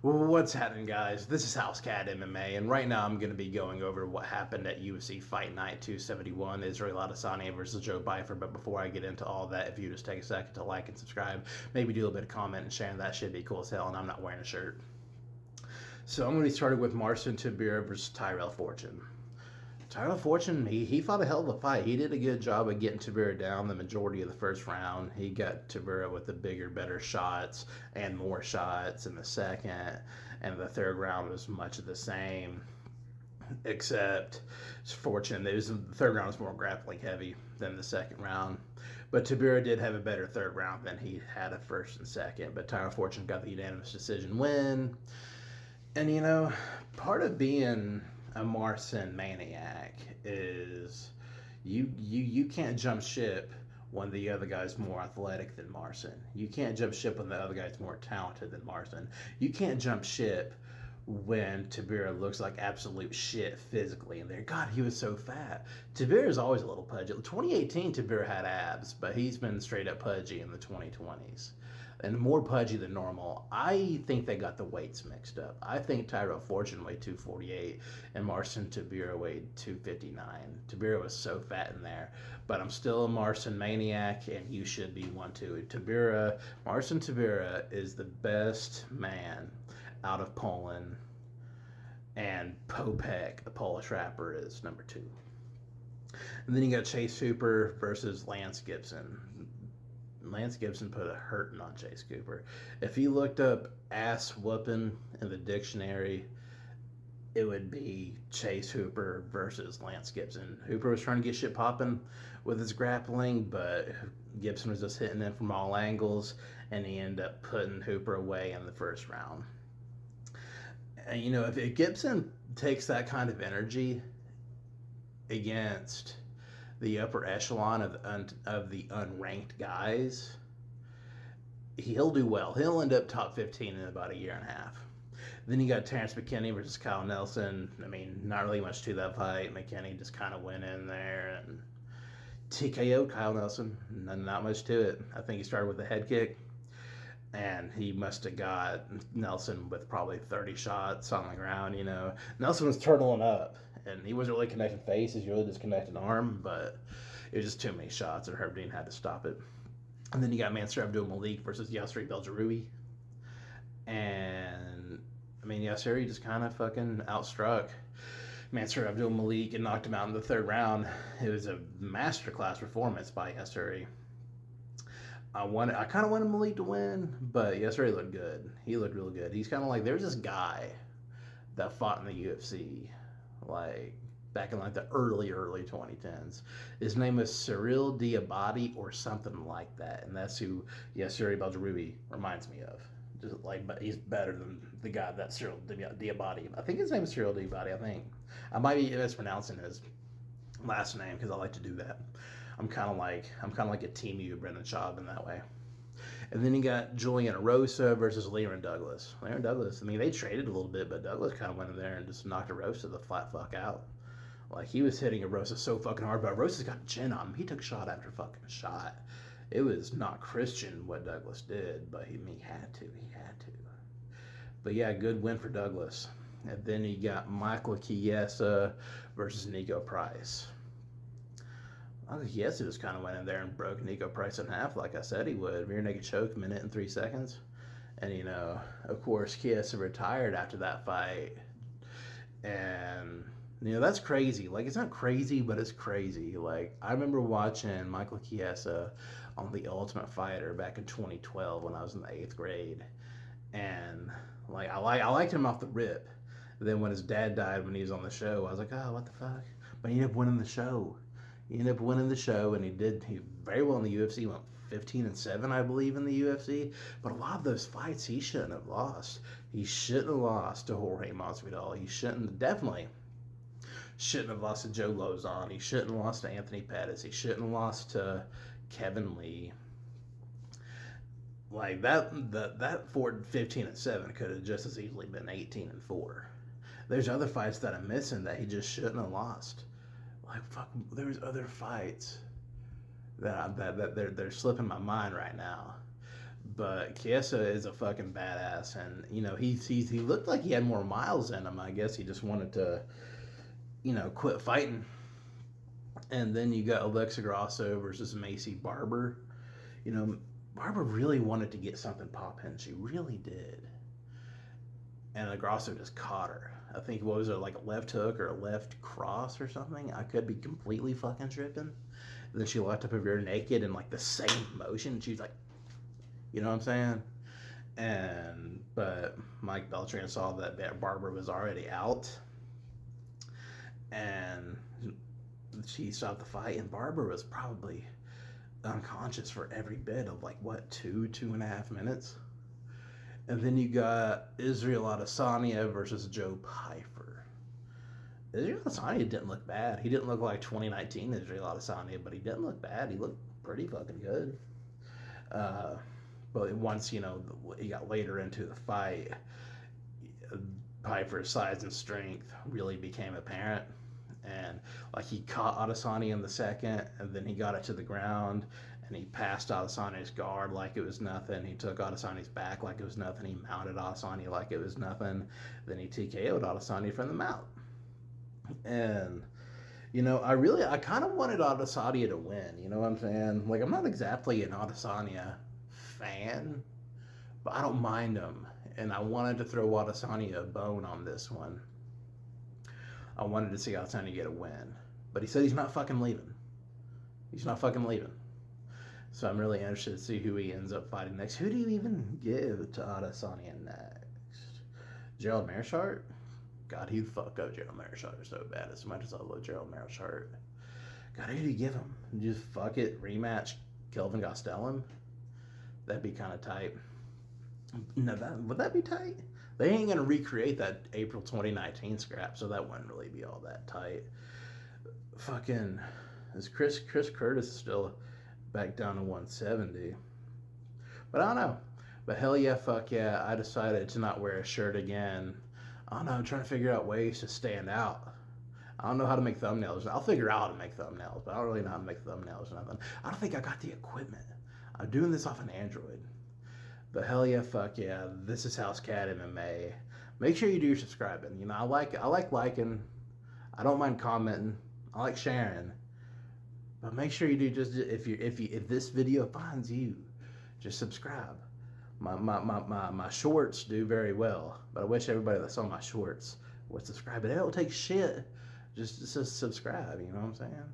What's happening, guys? This is House Cat MMA, and right now I'm going to be going over what happened at UFC Fight Night 271, Israel Adesanya versus Joe Pyfer. But before I get into all that, if you just take a second to like and subscribe, maybe do a little bit of comment and sharing, that should be cool as hell, and I'm not wearing a shirt. So I'm going to be starting with Marcin Tybura versus Tyrell Fortune. Tyrell Fortune, he fought a hell of a fight. He did a good job of getting Tybura down the majority of the first round. He got Tybura with the bigger, better shots and more shots in the second. And the third round was much of the same, except Fortune. The third round was more grappling heavy than the second round. But Tybura did have a better third round than he had at first and second. But Tyrell Fortune got the unanimous decision win. And, you know, part of being a Marcin maniac is you can't jump ship when the other guy's more athletic than Marcin. You can't jump ship when the other guy's more talented than Marcin. You can't jump ship when Tybura looks like absolute shit physically in there. God, he was so fat. Tybura is always a little pudgy. 2018, Tybura had abs, but he's been straight up pudgy in the 2020s. And more pudgy than normal. I think they got the weights mixed up. I think Tyrell Fortune weighed 248 and Marcin Tybura weighed 259. Tybura was so fat in there. But I'm still a Marcin maniac, and you should be one too. Marcin Tybura is the best man out of Poland, and Popek, the Polish rapper, is number 2. And then you got Chase Hooper versus Lance Gibson. Lance Gibson put a hurting on Chase Cooper. If he looked up ass whooping in the dictionary, it would be Chase Hooper versus Lance Gibson. Hooper was trying to get shit popping with his grappling, but Gibson was just hitting him from all angles, and he ended up putting Hooper away in the first round. And, you know, if Gibson takes that kind of energy against the upper echelon of the unranked guys, he'll do well. He'll end up top 15 in about a year and a half. Then you got Terrence McKinney versus Kyle Nelson. I mean, not really much to that fight. McKinney just kind of went in there and TKO'd Kyle Nelson. Not much to it. I think he started with a head kick, and he must have got Nelson with probably 30 shots on the ground, you know. Nelson was turtling up, and he wasn't really connecting face. He's really just connecting arm, but it was just too many shots, and Herb Dean had to stop it. And then you got Mansour Abdul-Malik versus Yasir Beljarui. And, I mean, Yasir just kind of fucking outstruck Mansour Abdul-Malik and knocked him out in the third round. It was a masterclass performance by Yasir. I kind of wanted Malik to win, but Yasir looked good. He looked real good. He's kind of like, there's this guy that fought in the UFC, like, back in like the early 2010s. His name is Cyril Diabate or something like that, and that's who Yasir Beljarui reminds me of. Just like, but he's better than the guy that Cyril Diabate. I think his name is Cyril Diabate. I think I might be mispronouncing his last name because I like to do that. I'm kind of like a Team U Brendan Schaub in that way. And then you got Julian Erosa versus Leron Douglas. Leron Douglas, I mean, they traded a little bit, but Douglas kind of went in there and just knocked Erosa the flat fuck out. Like, he was hitting Erosa so fucking hard, but Erosa's got a chin on him. He took shot after fucking shot. It was not Christian what Douglas did, but he had to. But yeah, good win for Douglas. And then you got Michael Chiesa versus Nico Price. Chiesa just kind of went in there and broke Nico Price in half like I said he would. Rear naked choke, 1 minute and 3 seconds. And, you know, of course, Chiesa retired after that fight. And, you know, that's crazy. Like, it's not crazy, but it's crazy. Like, I remember watching Michael Chiesa on The Ultimate Fighter back in 2012 when I was in the 8th grade. And, like, I liked him off the rip. Then when his dad died when he was on the show, I was like, oh, what the fuck? But he ended up winning the show. And he very well in the UFC. He went 15-7, I believe, in the UFC. But a lot of those fights he shouldn't have lost. He shouldn't have lost to Jorge Masvidal. He definitely shouldn't have lost to Joe Lozon. He shouldn't have lost to Anthony Pettis. He shouldn't have lost to Kevin Lee. Like, that 15-7 could have just as easily been 18-4. There's other fights that I'm missing that he just shouldn't have lost. Like, fuck, there's other fights that they're slipping my mind right now. But Chiesa is a fucking badass, and you know he looked like he had more miles in him. I guess he just wanted to, you know, quit fighting. And then you got Alexa Grasso versus Macy Barber. You know, Barber really wanted to get something popping. She really did. And Grasso just caught her. I think, what was it, like a left hook or a left cross or something? I could be completely fucking tripping. And then she left up her rear naked in like the same motion. She's like, you know what I'm saying? But Mike Beltran saw that Barber was already out. And she stopped the fight, and Barber was probably unconscious for every bit of like what, 2.5 minutes. And then you got Israel Adesanya versus Joe Pyfer. Israel Adesanya didn't look bad. He didn't look like 2019 Israel Adesanya, but he didn't look bad. He looked pretty fucking good. But once, you know, he got later into the fight, Pyfer's size and strength really became apparent. And like he caught Adesanya in the second, and then he got it to the ground, and he passed Adesanya's guard like it was nothing. He took Adesanya's back like it was nothing. He mounted Adesanya like it was nothing. Then he TKO'd Adesanya from the mount. And you know, I kind of wanted Adesanya to win. You know what I'm saying? Like, I'm not exactly an Adesanya fan, but I don't mind him. And I wanted to throw Adesanya a bone on this one. I wanted to see Adesanya get a win. But he said he's not fucking leaving. He's not fucking leaving. So I'm really interested to see who he ends up fighting next. Who do you even give to Adesanya next? Gerald Meerschaert? God, he'd fuck up Gerald Meerschaert so bad. As much as I love Gerald Meerschaert. God, who do you give him? Just fuck it, rematch Kelvin Gastelum? That'd be kind of tight. No, would that be tight? They ain't gonna recreate that April 2019 scrap, so that wouldn't really be all that tight. Fucking, is Chris Curtis still back down to 170? But I don't know. But hell yeah, fuck yeah, I decided to not wear a shirt again. I don't know, I'm trying to figure out ways to stand out. I don't know how to make thumbnails. I'll figure out how to make thumbnails, but I don't really know how to make thumbnails or nothing. I don't think I got the equipment. I'm doing this off an Android. But hell yeah, fuck yeah, this is House Cat MMA. Make sure you do your subscribing. You know, I like liking. I don't mind commenting. I like sharing. But make sure you do, just if this video finds you, just subscribe. My shorts do very well, but I wish everybody that saw my shorts would subscribe. But it don't take shit. Just subscribe, you know what I'm saying?